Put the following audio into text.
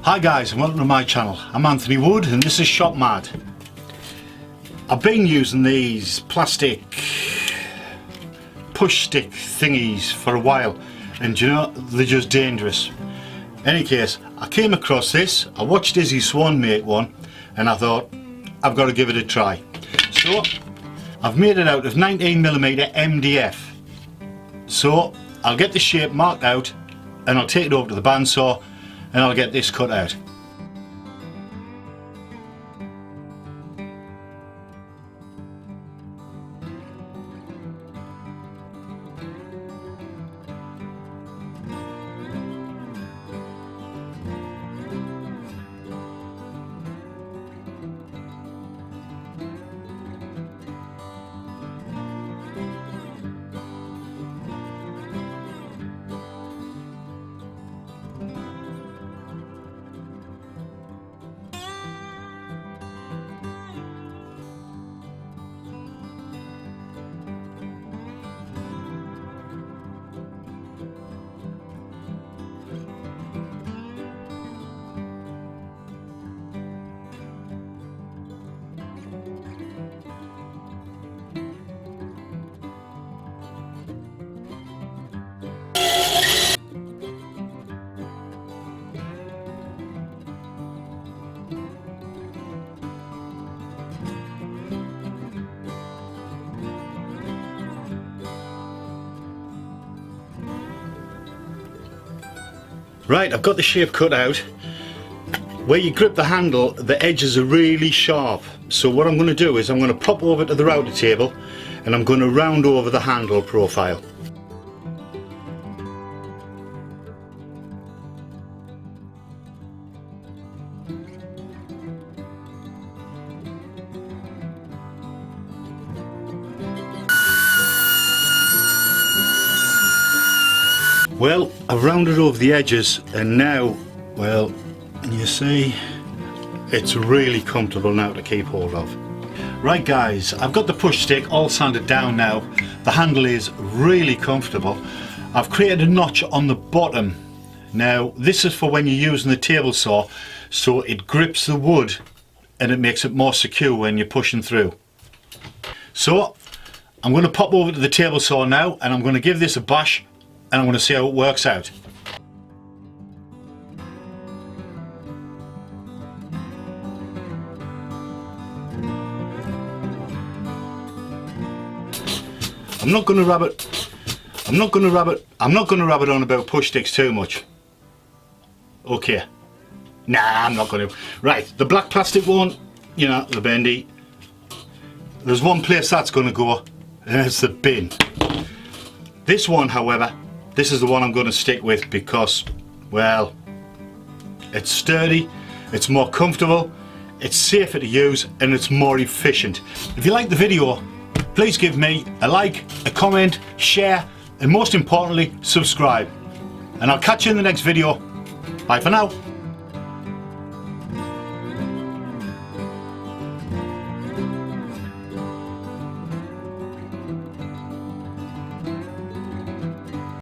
Hi guys and welcome to my channel. I'm Anthony Wood and this is Shop Mad. I've been using these plastic push stick thingies for a while and you know, they're just dangerous. In any case, I came across this, I watched Izzy Swan make one and I thought I've got to give it a try. So I've made it out of 19mm MDF. So I'll get the shape marked out and I'll take it over to the bandsaw and I'll get this cut out. Right, I've got the shape cut out. Where you grip the handle, the edges are really sharp. So what I'm going to do is I'm going to pop over to the router table and I'm going to round over the handle profile. Well, I've rounded over the edges and now, well, you see, it's really comfortable now to keep hold of. Right guys, I've got the push stick all sanded down now. The handle is really comfortable. I've created a notch on the bottom. Now, this is for when you're using the table saw, so it grips the wood and it makes it more secure when you're pushing through. So, I'm going to pop over to the table saw now and I'm going to give this a bash and I'm going to see how it works out. I'm not going to rub it on about push sticks too much. Okay. Nah, I'm not going to. Right, the black plastic one, you know, the bendy. There's one place that's going to go, and it's the bin. This one, however, this is the one I'm going to stick with because, well, it's sturdy, it's more comfortable, it's safer to use, and it's more efficient. If you like the video, please give me a like, a comment, share, and most importantly, subscribe. And I'll catch you in the next video. Bye for now.